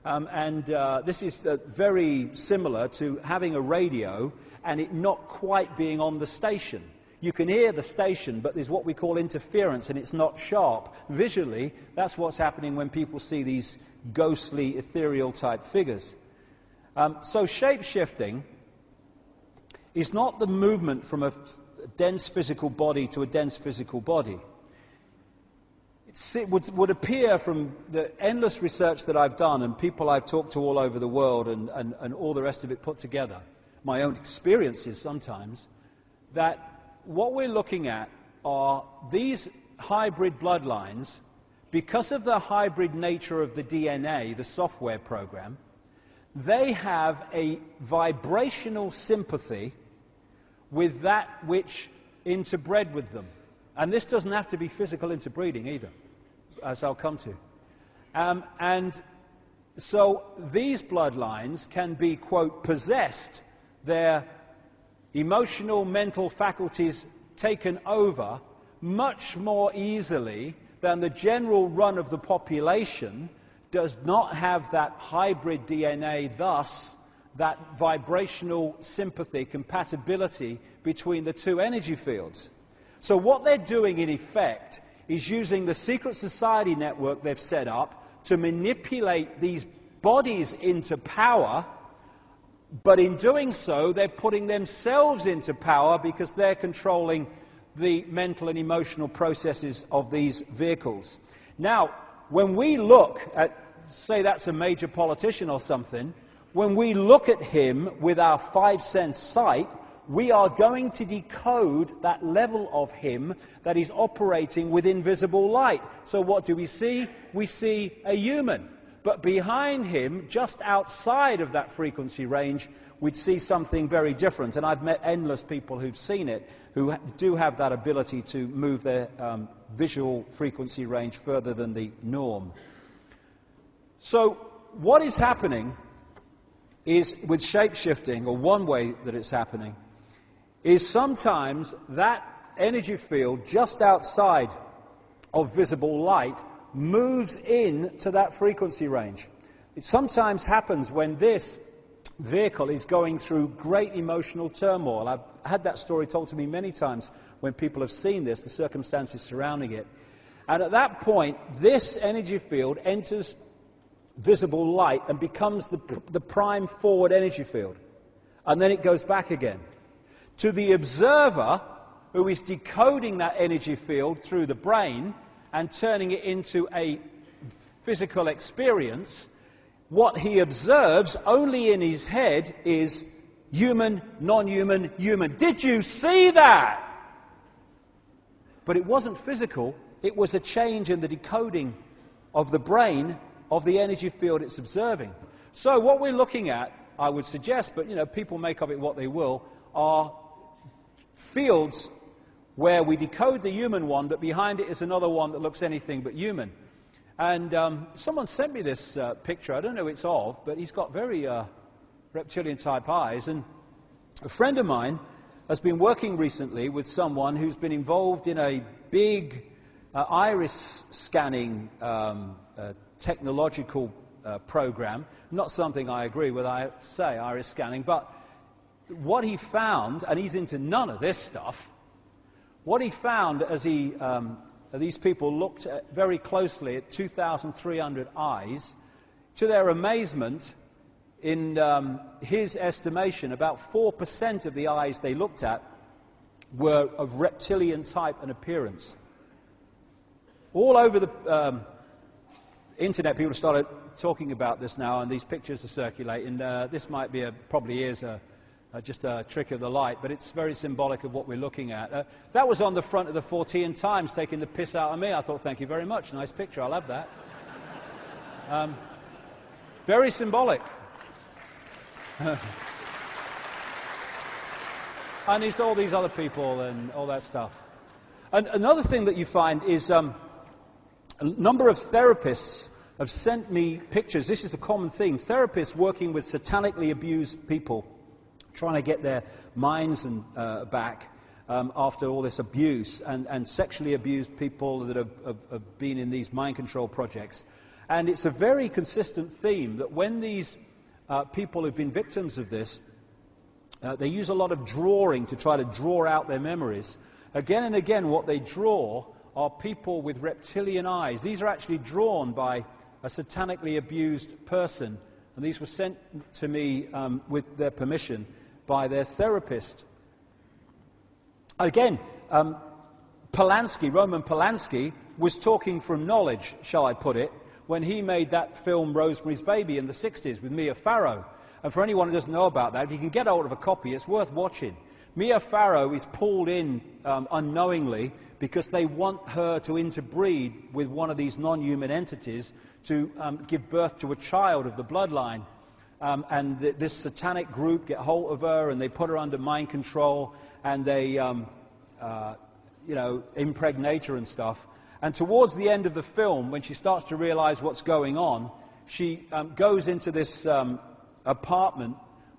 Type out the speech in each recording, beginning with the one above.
This is very similar to having a radio and it not quite being on the station. You can hear the station, but there's what we call interference, and it's not sharp. Visually, that's what's happening when people see these ghostly, ethereal-type figures. So shape-shifting is not the movement from a dense physical body to a dense physical body. It would appear from the endless research that I've done and people I've talked to all over the world and all the rest of it put together, my own experiences sometimes, that what we're looking at are these hybrid bloodlines. Because of the hybrid nature of the DNA, the software program, they have a vibrational sympathy with that which interbred with them. And this doesn't have to be physical interbreeding either, as I'll come to. And so these bloodlines can be, quote, possessed, their emotional, mental faculties taken over much more easily than the general run of the population does not have that hybrid DNA, thus that vibrational sympathy, compatibility between the two energy fields. So what they're doing in effect is using the secret society network they've set up to manipulate these bodies into power, but in doing so they're putting themselves into power because they're controlling the mental and emotional processes of these vehicles. Now, when we look at, say that's a major politician or something, when we look at him with our five-sense sight, we are going to decode that level of him that is operating with invisible light. So what do we see? We see a human. But behind him, just outside of that frequency range, we'd see something very different. And I've met endless people who've seen it, who do have that ability to move their visual frequency range further than the norm. So what is happening is, with shape-shifting, or one way that it's happening, is sometimes that energy field just outside of visible light moves in to that frequency range. It sometimes happens when this vehicle is going through great emotional turmoil. I've had that story told to me many times when people have seen this, the circumstances surrounding it. And at that point, this energy field enters visible light and becomes the prime forward energy field. And then it goes back again. To the observer, who is decoding that energy field through the brain and turning it into a physical experience, what he observes only in his head is human, non-human, human. Did you see that? But it wasn't physical. It was a change in the decoding of the brain of the energy field it's observing. So what we're looking at, I would suggest, but people make of it what they will, are fields where we decode the human one, but behind it is another one that looks anything but human. And someone sent me this picture. I don't know who it's of, but he's got very reptilian-type eyes. And a friend of mine has been working recently with someone who's been involved in a big iris scanning technological program. Not something I agree with, I have to say, iris scanning, but what he found, and he's into none of this stuff, what he found as these people looked very closely at 2,300 eyes, to their amazement, in his estimation, about 4% of the eyes they looked at were of reptilian type and appearance. All over the internet, people have started talking about this now, and these pictures are circulating. This might be probably is just a trick of the light, but it's very symbolic of what we're looking at. That was on the front of the 14 Times, taking the piss out of me. I thought, thank you very much. Nice picture. I'll have that. Very symbolic. And it's all these other people and all that stuff. And another thing that you find is a number of therapists have sent me pictures. This is a common theme. Therapists working with satanically abused people, trying to get their minds back after all this abuse, and sexually abused people that have been in these mind control projects. And it's a very consistent theme that when these people who've been victims of this, they use a lot of drawing to try to draw out their memories. Again and again, what they draw are people with reptilian eyes. These are actually drawn by a satanically abused person, and these were sent to me with their permission by their therapist. Again, Roman Polanski, was talking from knowledge, shall I put it, when he made that film Rosemary's Baby in the 60s with Mia Farrow. And for anyone who doesn't know about that, if you can get hold of a copy, it's worth watching. Mia Farrow is pulled in unknowingly because they want her to interbreed with one of these non-human entities to give birth to a child of the bloodline. And this satanic group get hold of her and they put her under mind control and they, impregnate her and stuff. And towards the end of the film, when she starts to realize what's going on, she goes into this apartment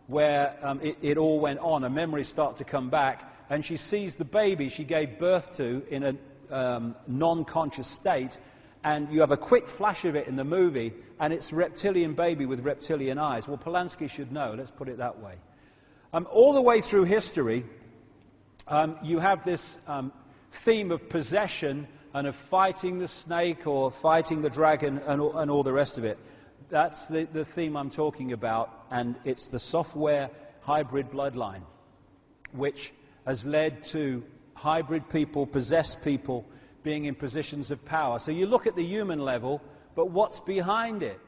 where it all went on, and memories start to come back, and she sees the baby she gave birth to in a non-conscious state, and you have a quick flash of it in the movie, and it's a reptilian baby with reptilian eyes. Well, Polanski should know, let's put it that way. All the way through history, you have this theme of possession and of fighting the snake or fighting the dragon and all the rest of it. That's the theme I'm talking about, and it's the software hybrid bloodline, which has led to hybrid people, possessed people, being in positions of power. So you look at the human level, but what's behind it?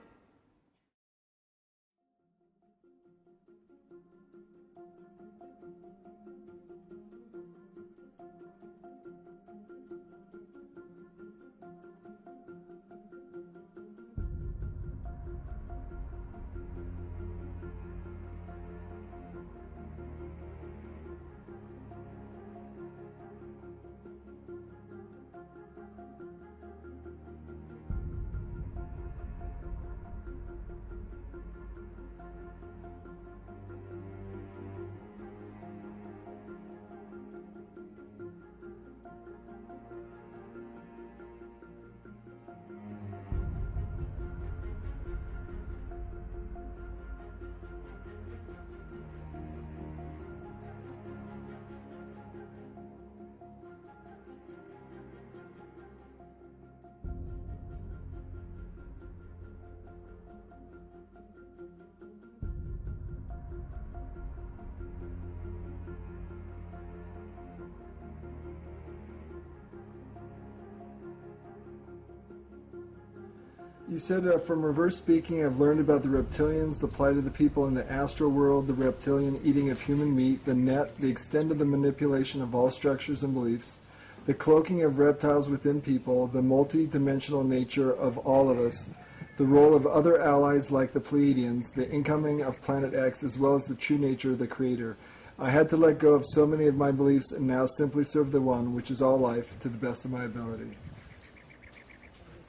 You said, from reverse speaking, I've learned about the reptilians, the plight of the people in the astral world, the reptilian eating of human meat, the net, the extent of the manipulation of all structures and beliefs, the cloaking of reptiles within people, the multi-dimensional nature of all of us, the role of other allies like the Pleiadians, the incoming of Planet X, as well as the true nature of the Creator. I had to let go of so many of my beliefs and now simply serve the One, which is all life, to the best of my ability.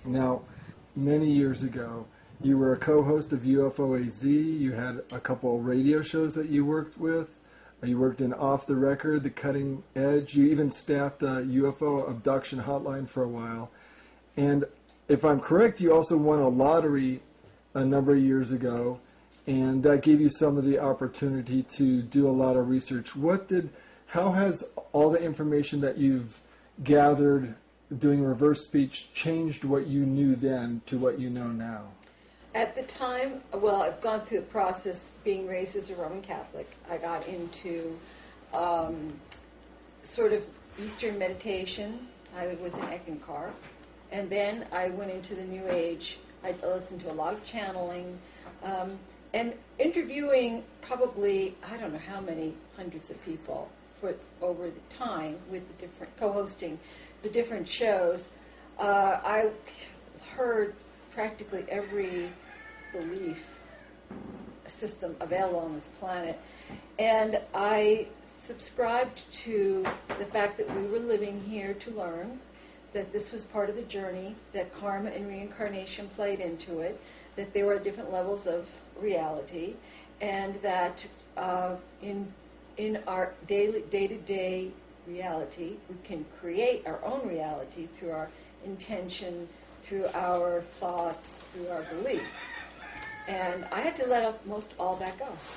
Now, many years ago, you were a co-host of UFO AZ, you had a couple of radio shows that you worked with, you worked in Off the Record, The Cutting Edge, you even staffed a UFO abduction hotline for a while. And if I'm correct, you also won a lottery a number of years ago, and that gave you some of the opportunity to do a lot of research. How has all the information that you've gathered doing reverse speech changed what you knew then to what you know now? At the time, well, I've gone through the process, being raised as a Roman Catholic. I got into sort of Eastern meditation. I was in Eckankar. And then I went into the New Age. I listened to a lot of channeling and interviewing probably, I don't know how many hundreds of people over the time with the different, co-hosting the different shows. I heard practically every belief system available on this planet, and I subscribed to the fact that we were living here to learn, that this was part of the journey, that karma and reincarnation played into it, that there were different levels of reality, and that in our day-to-day reality, we can create our own reality through our intention, through our thoughts, through our beliefs. And I had to let most all that go.